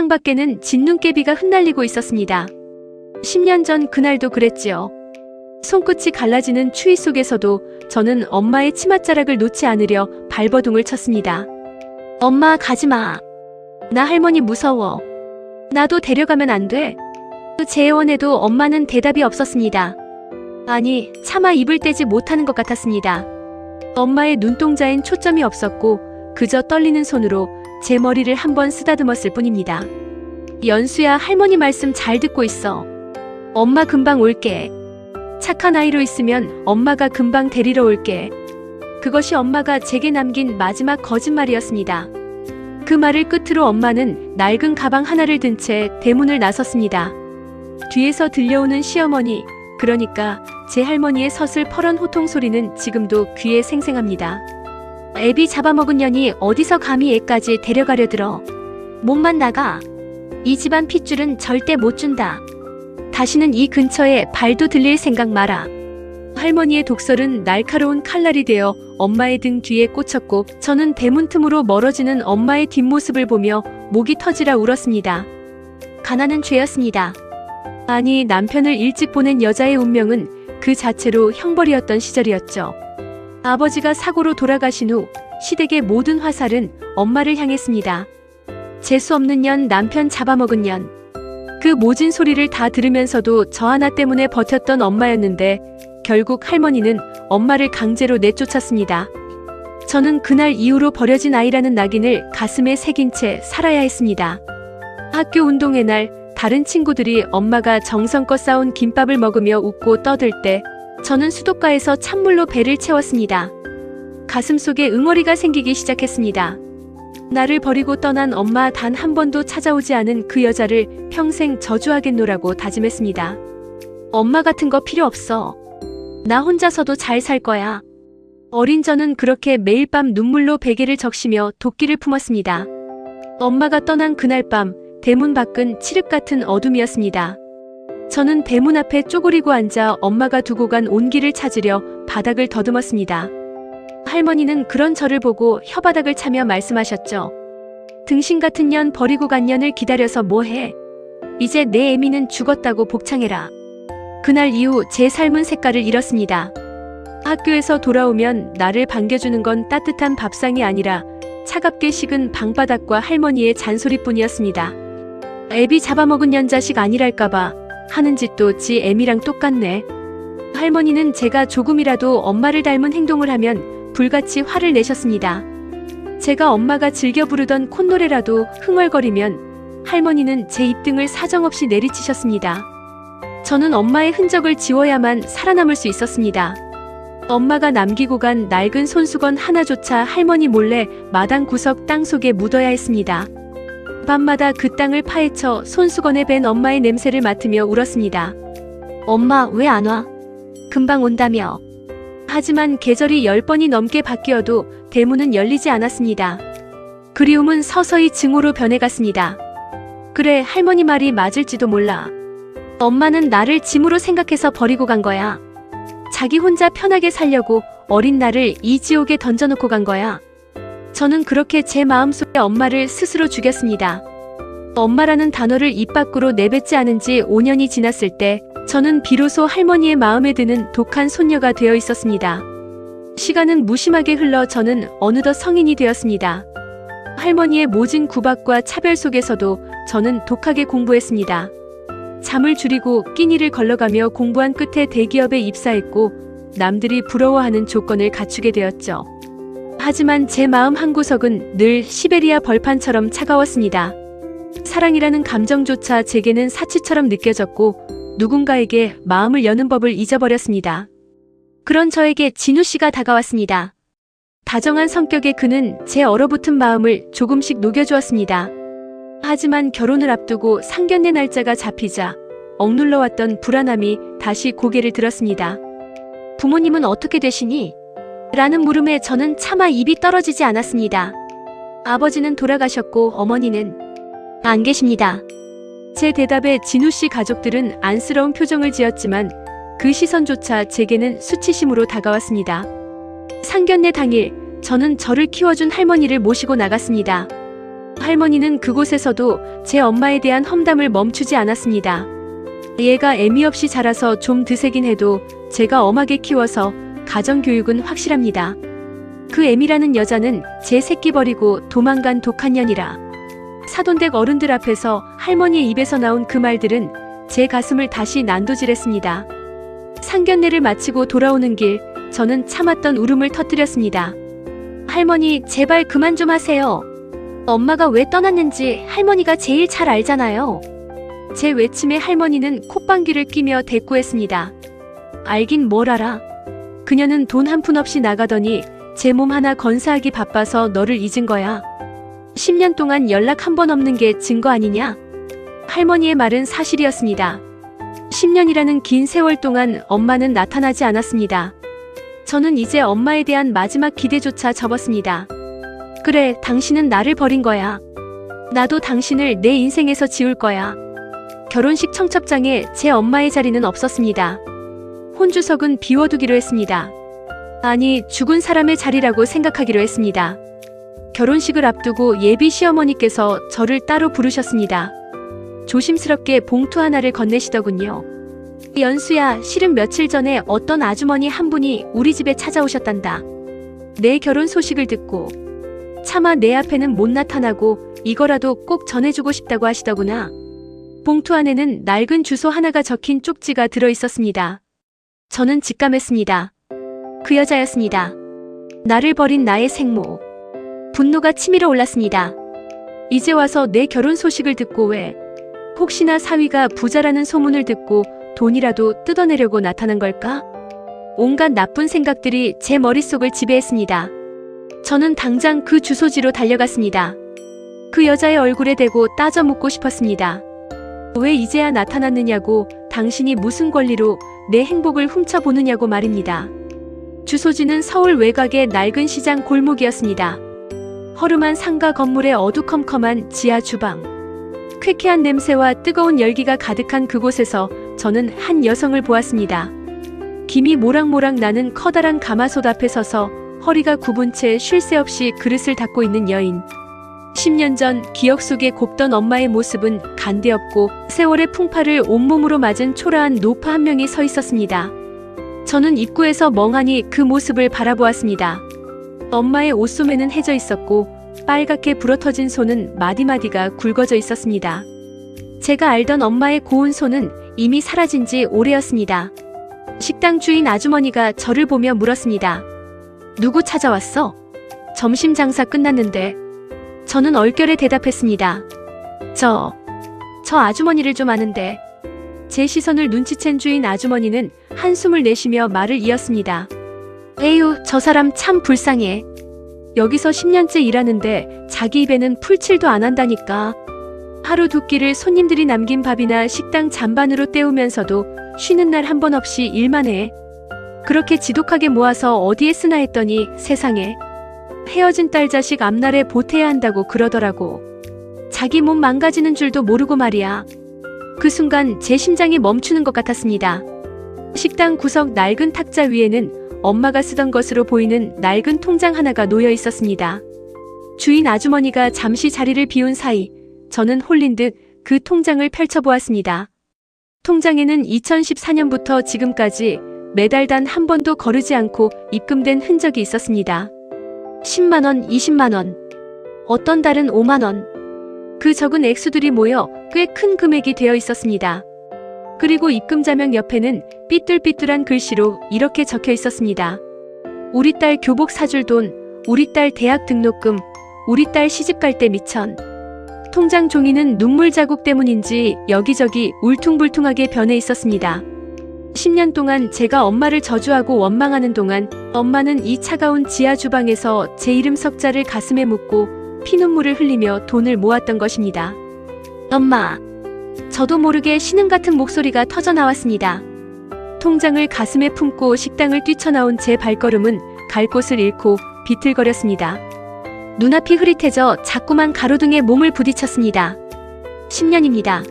창밖에는 진눈깨비가 흩날리고 있었습니다. 10년 전 그날도 그랬지요. 손끝이 갈라지는 추위 속에서도 저는 엄마의 치맛자락을 놓지 않으려 발버둥을 쳤습니다. 엄마, 가지마. 나 할머니 무서워. 나도 데려가면 안 돼? 재원해도 엄마는 대답이 없었습니다. 아니, 차마 입을 떼지 못하는 것 같았습니다. 엄마의 눈동자엔 초점이 없었고 그저 떨리는 손으로 제 머리를 한번 쓰다듬었을 뿐입니다. 연수야, 할머니 말씀 잘 듣고 있어. 엄마 금방 올게. 착한 아이로 있으면 엄마가 금방 데리러 올게. 그것이 엄마가 제게 남긴 마지막 거짓말이었습니다. 그 말을 끝으로 엄마는 낡은 가방 하나를 든 채 대문을 나섰습니다. 뒤에서 들려오는 시어머니, 그러니까 제 할머니의 서슬퍼런 호통 소리는 지금도 귀에 생생합니다. 애비 잡아먹은 년이 어디서 감히 애까지 데려가려 들어. 몸만 나가. 이 집안 핏줄은 절대 못 준다. 다시는 이 근처에 발도 들릴 생각 마라. 할머니의 독설은 날카로운 칼날이 되어 엄마의 등 뒤에 꽂혔고 저는 대문 틈으로 멀어지는 엄마의 뒷모습을 보며 목이 터지라 울었습니다. 가난은 죄였습니다. 아니, 남편을 일찍 보낸 여자의 운명은 그 자체로 형벌이었던 시절이었죠. 아버지가 사고로 돌아가신 후 시댁의 모든 화살은 엄마를 향했습니다. 재수없는 년, 남편 잡아먹은 년. 그 모진 소리를 다 들으면서도 저 하나 때문에 버텼던 엄마였는데 결국 할머니는 엄마를 강제로 내쫓았습니다. 저는 그날 이후로 버려진 아이라는 낙인을 가슴에 새긴 채 살아야 했습니다. 학교 운동회 날 다른 친구들이 엄마가 정성껏 싸온 김밥을 먹으며 웃고 떠들 때 저는 수도가에서 찬물로 배를 채웠습니다. 가슴속에 응어리가 생기기 시작했습니다. 나를 버리고 떠난 엄마, 단 한 번도 찾아오지 않은 그 여자를 평생 저주하겠노라고 다짐했습니다. 엄마 같은 거 필요 없어. 나 혼자서도 잘 살 거야. 어린 저는 그렇게 매일 밤 눈물로 베개를 적시며 도끼를 품었습니다. 엄마가 떠난 그날 밤 대문 밖은 칠흑 같은 어둠이었습니다. 저는 대문 앞에 쪼그리고 앉아 엄마가 두고 간 온기를 찾으려 바닥을 더듬었습니다. 할머니는 그런 저를 보고 혓바닥을 차며 말씀하셨죠. 등신 같은 년, 버리고 간 년을 기다려서 뭐해. 이제 내 애미는 죽었다고 복창해라. 그날 이후 제 삶은 색깔을 잃었습니다. 학교에서 돌아오면 나를 반겨주는 건 따뜻한 밥상이 아니라 차갑게 식은 방바닥과 할머니의 잔소리뿐이었습니다. 애비 잡아먹은 년 자식 아니랄까봐 하는 짓도 지 애미랑 똑같네. 할머니는 제가 조금이라도 엄마를 닮은 행동을 하면 불같이 화를 내셨습니다. 제가 엄마가 즐겨 부르던 콧노래라도 흥얼거리면 할머니는 제 입등을 사정없이 내리치셨습니다. 저는 엄마의 흔적을 지워야만 살아남을 수 있었습니다. 엄마가 남기고 간 낡은 손수건 하나조차 할머니 몰래 마당 구석 땅속에 묻어야 했습니다. 밤마다 그 땅을 파헤쳐 손수건에 밴 엄마의 냄새를 맡으며 울었습니다. 엄마, 왜 안 와? 금방 온다며. 하지만 계절이 10번이 넘게 바뀌어도 대문은 열리지 않았습니다. 그리움은 서서히 증오로 변해갔습니다. 그래, 할머니 말이 맞을지도 몰라. 엄마는 나를 짐으로 생각해서 버리고 간 거야. 자기 혼자 편하게 살려고 어린 나를 이 지옥에 던져놓고 간 거야. 저는 그렇게 제 마음속에 엄마를 스스로 죽였습니다. 엄마라는 단어를 입 밖으로 내뱉지 않은 지 5년이 지났을 때 저는 비로소 할머니의 마음에 드는 독한 손녀가 되어 있었습니다. 시간은 무심하게 흘러 저는 어느덧 성인이 되었습니다. 할머니의 모진 구박과 차별 속에서도 저는 독하게 공부했습니다. 잠을 줄이고 끼니를 걸러가며 공부한 끝에 대기업에 입사했고 남들이 부러워하는 조건을 갖추게 되었죠. 하지만 제 마음 한구석은 늘 시베리아 벌판처럼 차가웠습니다. 사랑이라는 감정조차 제게는 사치처럼 느껴졌고 누군가에게 마음을 여는 법을 잊어버렸습니다. 그런 저에게 진우 씨가 다가왔습니다. 다정한 성격의 그는 제 얼어붙은 마음을 조금씩 녹여주었습니다. 하지만 결혼을 앞두고 상견례 날짜가 잡히자 억눌러왔던 불안함이 다시 고개를 들었습니다. 부모님은 어떻게 되시니? 라는 물음에 저는 차마 입이 떨어지지 않았습니다. 아버지는 돌아가셨고 어머니는 안 계십니다. 제 대답에 진우 씨 가족들은 안쓰러운 표정을 지었지만 그 시선조차 제게는 수치심으로 다가왔습니다. 상견례 당일 저는 저를 키워준 할머니를 모시고 나갔습니다. 할머니는 그곳에서도 제 엄마에 대한 험담을 멈추지 않았습니다. 얘가 애미 없이 자라서 좀 드세긴 해도 제가 엄하게 키워서 가정교육은 확실합니다. 그 애미라는 여자는 제 새끼 버리고 도망간 독한 년이라. 사돈댁 어른들 앞에서 할머니의 입에서 나온 그 말들은 제 가슴을 다시 난도질했습니다. 상견례를 마치고 돌아오는 길, 저는 참았던 울음을 터뜨렸습니다. 할머니, 제발 그만 좀 하세요. 엄마가 왜 떠났는지 할머니가 제일 잘 알잖아요. 제 외침에 할머니는 콧방귀를 끼며 대꾸했습니다. 알긴 뭘 알아. 그녀는 돈 한 푼 없이 나가더니 제 몸 하나 건사하기 바빠서 너를 잊은 거야. 10년 동안 연락 한 번 없는 게 증거 아니냐? 할머니의 말은 사실이었습니다. 10년이라는 긴 세월 동안 엄마는 나타나지 않았습니다. 저는 이제 엄마에 대한 마지막 기대조차 접었습니다. 그래, 당신은 나를 버린 거야. 나도 당신을 내 인생에서 지울 거야. 결혼식 청첩장에 제 엄마의 자리는 없었습니다. 혼주석은 비워두기로 했습니다. 아니, 죽은 사람의 자리라고 생각하기로 했습니다. 결혼식을 앞두고 예비 시어머니께서 저를 따로 부르셨습니다. 조심스럽게 봉투 하나를 건네시더군요. 연수야, 실은 며칠 전에 어떤 아주머니 한 분이 우리 집에 찾아오셨단다. 내 결혼 소식을 듣고 차마 내 앞에는 못 나타나고 이거라도 꼭 전해주고 싶다고 하시더구나. 봉투 안에는 낡은 주소 하나가 적힌 쪽지가 들어있었습니다. 저는 직감했습니다. 그 여자였습니다. 나를 버린 나의 생모. 분노가 치밀어 올랐습니다. 이제 와서 내 결혼 소식을 듣고 왜? 혹시나 사위가 부자라는 소문을 듣고 돈이라도 뜯어내려고 나타난 걸까? 온갖 나쁜 생각들이 제 머릿속을 지배했습니다. 저는 당장 그 주소지로 달려갔습니다. 그 여자의 얼굴에 대고 따져 묻고 싶었습니다. 왜 이제야 나타났느냐고, 당신이 무슨 권리로 내 행복을 훔쳐보느냐고 말입니다. 주소지는 서울 외곽의 낡은 시장 골목이었습니다. 허름한 상가 건물의 어두컴컴한 지하 주방. 쾌쾌한 냄새와 뜨거운 열기가 가득한 그곳에서 저는 한 여성을 보았습니다. 김이 모락모락 나는 커다란 가마솥 앞에 서서 허리가 굽은 채 쉴 새 없이 그릇을 닦고 있는 여인. 10년 전 기억 속에 곱던 엄마의 모습은 간데없고 세월의 풍파를 온몸으로 맞은 초라한 노파 한 명이 서 있었습니다. 저는 입구에서 멍하니 그 모습을 바라보았습니다. 엄마의 옷소매는 해져 있었고 빨갛게 불어터진 손은 마디마디가 굵어져 있었습니다. 제가 알던 엄마의 고운 손은 이미 사라진 지 오래였습니다. 식당 주인 아주머니가 저를 보며 물었습니다. 누구 찾아왔어? 점심 장사 끝났는데. 저는 얼결에 대답했습니다. 저 아주머니를 좀 아는데. 제 시선을 눈치챈 주인 아주머니는 한숨을 내쉬며 말을 이었습니다. 에휴, 저 사람 참 불쌍해. 여기서 10년째 일하는데 자기 입에는 풀칠도 안 한다니까. 하루 두 끼를 손님들이 남긴 밥이나 식당 잔반으로 때우면서도 쉬는 날 한 번 없이 일만 해. 그렇게 지독하게 모아서 어디에 쓰나 했더니 세상에. 헤어진 딸 자식 앞날에 보태야 한다고 그러더라고. 자기 몸 망가지는 줄도 모르고 말이야. 그 순간 제 심장이 멈추는 것 같았습니다. 식당 구석 낡은 탁자 위에는 엄마가 쓰던 것으로 보이는 낡은 통장 하나가 놓여 있었습니다. 주인 아주머니가 잠시 자리를 비운 사이 저는 홀린 듯 그 통장을 펼쳐보았습니다. 통장에는 2014년부터 지금까지 매달 단 한 번도 거르지 않고 입금된 흔적이 있었습니다. 10만원, 20만원, 어떤 달은 5만원. 그 적은 액수들이 모여 꽤 큰 금액이 되어 있었습니다. 그리고 입금 자명 옆에는 삐뚤삐뚤한 글씨로 이렇게 적혀 있었습니다. 우리 딸 교복 사줄 돈, 우리 딸 대학 등록금, 우리 딸 시집갈 때 미천. 통장 종이는 눈물 자국 때문인지 여기저기 울퉁불퉁하게 변해 있었습니다. 10년 동안 제가 엄마를 저주하고 원망하는 동안 엄마는 이 차가운 지하 주방에서 제 이름 석자를 가슴에 묻고 피눈물을 흘리며 돈을 모았던 것입니다. 엄마. 저도 모르게 신음 같은 목소리가 터져 나왔습니다. 통장을 가슴에 품고 식당을 뛰쳐나온 제 발걸음은 갈 곳을 잃고 비틀거렸습니다. 눈앞이 흐릿해져 자꾸만 가로등에 몸을 부딪혔습니다. 10년입니다.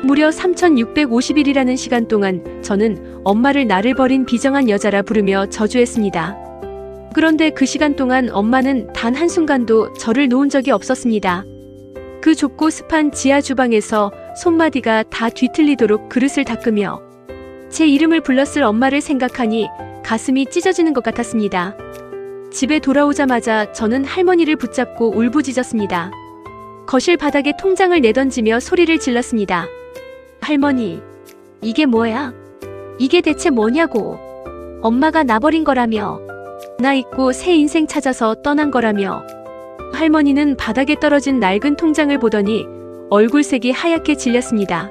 무려 3650일이라는 시간 동안 저는 엄마를 나를 버린 비정한 여자라 부르며 저주했습니다. 그런데 그 시간 동안 엄마는 단 한순간도 저를 놓은 적이 없었습니다. 그 좁고 습한 지하 주방에서 손마디가 다 뒤틀리도록 그릇을 닦으며 제 이름을 불렀을 엄마를 생각하니 가슴이 찢어지는 것 같았습니다. 집에 돌아오자마자 저는 할머니를 붙잡고 울부짖었습니다. 거실 바닥에 통장을 내던지며 소리를 질렀습니다. 할머니, 이게 뭐야? 이게 대체 뭐냐고. 엄마가 나 버린 거라며. 나 잊고 새 인생 찾아서 떠난 거라며. 할머니는 바닥에 떨어진 낡은 통장을 보더니 얼굴색이 하얗게 질렸습니다.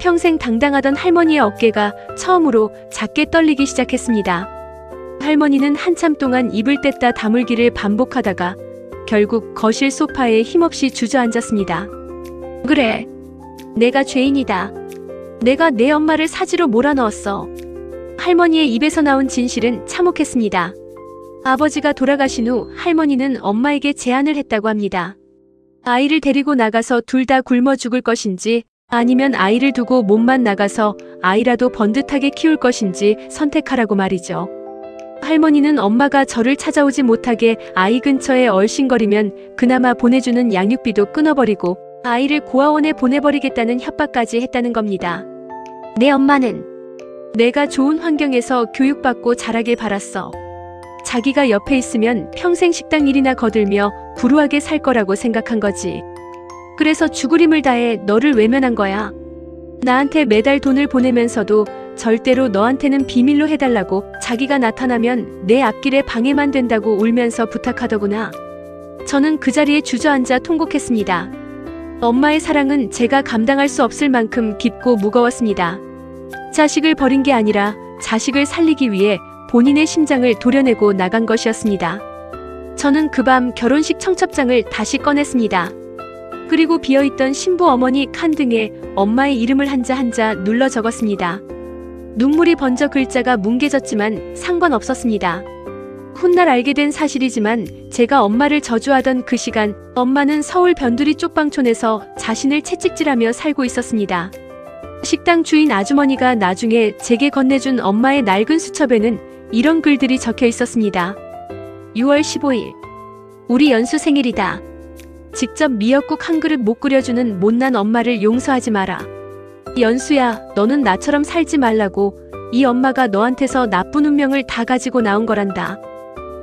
평생 당당하던 할머니의 어깨가 처음으로 작게 떨리기 시작했습니다. 할머니는 한참 동안 입을 뗐다 다물기를 반복하다가 결국 거실 소파에 힘없이 주저앉았습니다. 그래, 내가 죄인이다. 내가 내 엄마를 사지로 몰아넣었어. 할머니의 입에서 나온 진실은 참혹했습니다. 아버지가 돌아가신 후 할머니는 엄마에게 제안을 했다고 합니다. 아이를 데리고 나가서 둘 다 굶어 죽을 것인지 아니면 아이를 두고 몸만 나가서 아이라도 번듯하게 키울 것인지 선택하라고 말이죠. 할머니는 엄마가 저를 찾아오지 못하게 아이 근처에 얼씬거리면 그나마 보내주는 양육비도 끊어버리고 아이를 고아원에 보내버리겠다는 협박까지 했다는 겁니다. 내 엄마는 내가 좋은 환경에서 교육받고 자라길 바랐어. 자기가 옆에 있으면 평생 식당 일이나 거들며 불우하게 살 거라고 생각한 거지. 그래서 죽을 힘을 다해 너를 외면한 거야. 나한테 매달 돈을 보내면서도 절대로 너한테는 비밀로 해달라고 자기가 나타나면 내 앞길에 방해만 된다고 울면서 부탁하더구나. 저는 그 자리에 주저앉아 통곡했습니다. 엄마의 사랑은 제가 감당할 수 없을 만큼 깊고 무거웠습니다. 자식을 버린 게 아니라 자식을 살리기 위해 본인의 심장을 도려내고 나간 것이었습니다. 저는 그 밤 결혼식 청첩장을 다시 꺼냈습니다. 그리고 비어있던 신부 어머니 칸 등에 엄마의 이름을 한자 한자 눌러 적었습니다. 눈물이 번져 글자가 뭉개졌지만 상관없었습니다. 훗날 알게 된 사실이지만 제가 엄마를 저주하던 그 시간 엄마는 서울 변두리 쪽방촌에서 자신을 채찍질하며 살고 있었습니다. 식당 주인 아주머니가 나중에 제게 건네준 엄마의 낡은 수첩에는 이런 글들이 적혀 있었습니다. 6월 15일 우리 연수 생일이다. 직접 미역국 한 그릇 못 끓여주는 못난 엄마를 용서하지 마라. 연수야, 너는 나처럼 살지 말라고 이 엄마가 너한테서 나쁜 운명을 다 가지고 나온 거란다.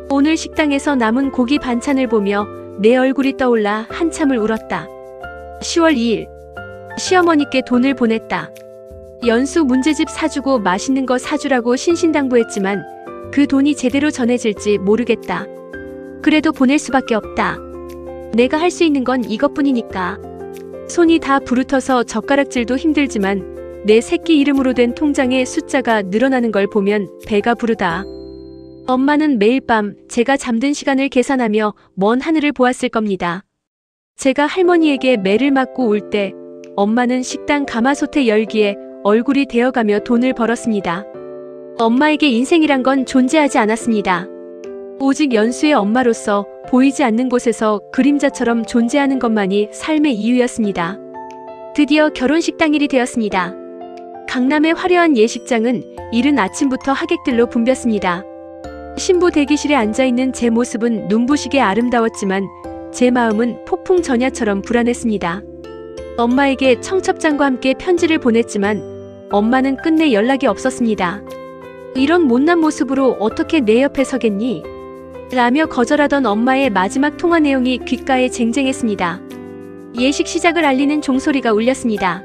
오늘 식당에서 남은 고기 반찬을 보며 내 얼굴이 떠올라 한참을 울었다. 10월 2일 시어머니께 돈을 보냈다. 연수 문제집 사주고 맛있는 거 사주라고 신신당부했지만 그 돈이 제대로 전해질지 모르겠다. 그래도 보낼 수밖에 없다. 내가 할 수 있는 건 이것뿐이니까. 손이 다 부르터서 젓가락질도 힘들지만 내 새끼 이름으로 된 통장에 숫자가 늘어나는 걸 보면 배가 부르다. 엄마는 매일 밤 제가 잠든 시간을 계산하며 먼 하늘을 보았을 겁니다. 제가 할머니에게 매를 맞고 울 때 엄마는 식당 가마솥의 열기에 얼굴이 데어가며 돈을 벌었습니다. 엄마에게 인생이란 건 존재하지 않았습니다. 오직 연수의 엄마로서 보이지 않는 곳에서 그림자처럼 존재하는 것만이 삶의 이유였습니다. 드디어 결혼식 당일이 되었습니다. 강남의 화려한 예식장은 이른 아침부터 하객들로 붐볐습니다. 신부 대기실에 앉아있는 제 모습은 눈부시게 아름다웠지만 제 마음은 폭풍 전야처럼 불안했습니다. 엄마에게 청첩장과 함께 편지를 보냈지만 엄마는 끝내 연락이 없었습니다. 이런 못난 모습으로 어떻게 내 옆에 서겠니? 라며 거절하던 엄마의 마지막 통화 내용이 귓가에 쟁쟁했습니다. 예식 시작을 알리는 종소리가 울렸습니다.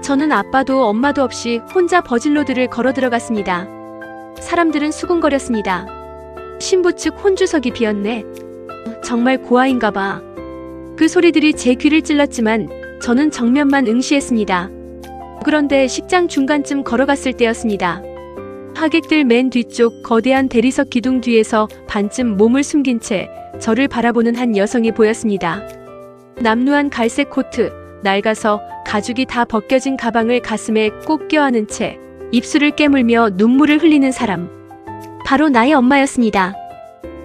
저는 아빠도 엄마도 없이 혼자 버질로드를 걸어 들어갔습니다. 사람들은 수군거렸습니다. 신부 측 혼주석이 비었네. 정말 고아인가 봐. 그 소리들이 제 귀를 찔렀지만 저는 정면만 응시했습니다. 그런데 식장 중간쯤 걸어갔을 때였습니다. 하객들 맨 뒤쪽 거대한 대리석 기둥 뒤에서 반쯤 몸을 숨긴 채 저를 바라보는 한 여성이 보였습니다. 남루한 갈색 코트, 낡아서 가죽이 다 벗겨진 가방을 가슴에 꼭 껴안은 채 입술을 깨물며 눈물을 흘리는 사람. 바로 나의 엄마였습니다.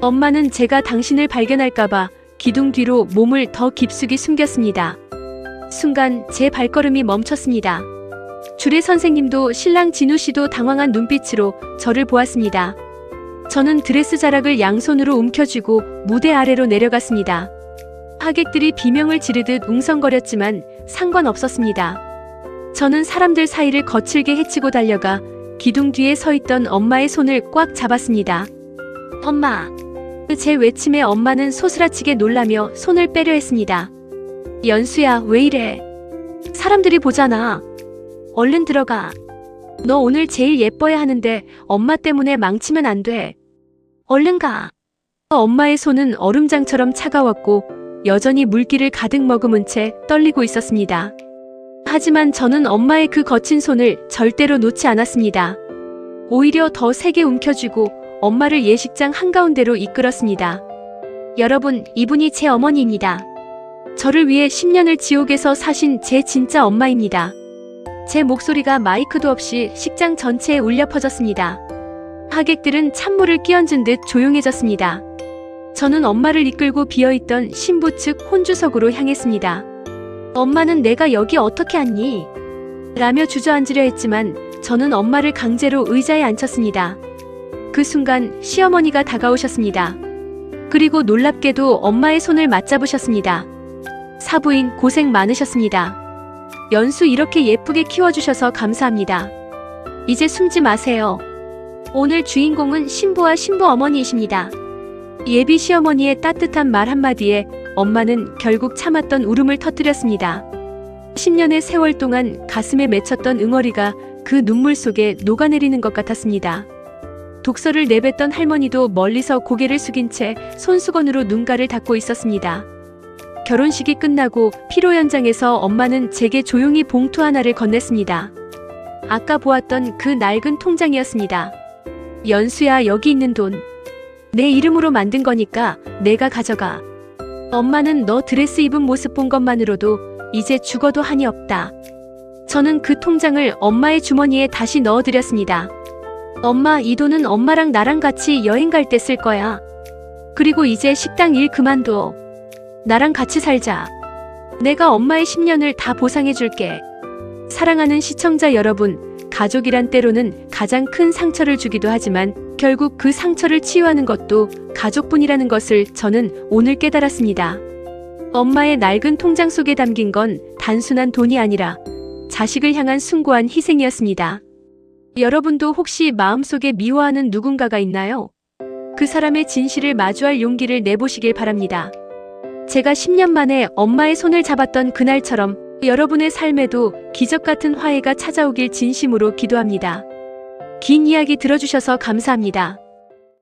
엄마는 제가 당신을 발견할까봐 기둥 뒤로 몸을 더 깊숙이 숨겼습니다. 순간 제 발걸음이 멈췄습니다. 주례 선생님도 신랑 진우 씨도 당황한 눈빛으로 저를 보았습니다. 저는 드레스 자락을 양손으로 움켜쥐고 무대 아래로 내려갔습니다. 하객들이 비명을 지르듯 웅성거렸지만 상관없었습니다. 저는 사람들 사이를 거칠게 헤치고 달려가 기둥 뒤에 서 있던 엄마의 손을 꽉 잡았습니다. 엄마! 제 외침에 엄마는 소스라치게 놀라며 손을 빼려 했습니다. 연수야, 왜 이래? 사람들이 보잖아. 얼른 들어가. 너 오늘 제일 예뻐야 하는데 엄마 때문에 망치면 안 돼. 얼른 가. 엄마의 손은 얼음장처럼 차가웠고 여전히 물기를 가득 머금은 채 떨리고 있었습니다. 하지만 저는 엄마의 그 거친 손을 절대로 놓지 않았습니다. 오히려 더 세게 움켜쥐고 엄마를 예식장 한가운데로 이끌었습니다. 여러분, 이분이 제 어머니입니다. 저를 위해 10년을 지옥에서 사신 제 진짜 엄마입니다. 제 목소리가 마이크도 없이 식장 전체에 울려 퍼졌습니다. 하객들은 찬물을 끼얹은 듯 조용해졌습니다. 저는 엄마를 이끌고 비어있던 신부 측 혼주석으로 향했습니다. 엄마는 내가 여기 어떻게 왔니? 라며 주저앉으려 했지만 저는 엄마를 강제로 의자에 앉혔습니다. 그 순간 시어머니가 다가오셨습니다. 그리고 놀랍게도 엄마의 손을 맞잡으셨습니다. 사부인 고생 많으셨습니다. 연수 이렇게 예쁘게 키워주셔서 감사합니다. 이제 숨지 마세요. 오늘 주인공은 신부와 신부 어머니이십니다. 예비 시어머니의 따뜻한 말 한마디에 엄마는 결국 참았던 울음을 터뜨렸습니다. 10년의 세월 동안 가슴에 맺혔던 응어리가 그 눈물 속에 녹아내리는 것 같았습니다. 독서를 내뱉던 할머니도 멀리서 고개를 숙인 채 손수건으로 눈가를 닦고 있었습니다. 결혼식이 끝나고 피로 현장에서 엄마는 제게 조용히 봉투 하나를 건넸습니다. 아까 보았던 그 낡은 통장이었습니다. 연수야, 여기 있는 돈. 내 이름으로 만든 거니까 내가 가져가. 엄마는 너 드레스 입은 모습 본 것만으로도 이제 죽어도 한이 없다. 저는 그 통장을 엄마의 주머니에 다시 넣어드렸습니다. 엄마, 이 돈은 엄마랑 나랑 같이 여행 갈 때 쓸 거야. 그리고 이제 식당 일 그만둬. 나랑 같이 살자. 내가 엄마의 10년을 다 보상해줄게. 사랑하는 시청자 여러분, 가족이란 때로는 가장 큰 상처를 주기도 하지만 결국 그 상처를 치유하는 것도 가족뿐이라는 것을 저는 오늘 깨달았습니다. 엄마의 낡은 통장 속에 담긴 건 단순한 돈이 아니라 자식을 향한 숭고한 희생이었습니다. 여러분도 혹시 마음속에 미워하는 누군가가 있나요? 그 사람의 진실을 마주할 용기를 내보시길 바랍니다. 제가 10년 만에 엄마의 손을 잡았던 그날처럼 여러분의 삶에도 기적 같은 화해가 찾아오길 진심으로 기도합니다. 긴 이야기 들어주셔서 감사합니다.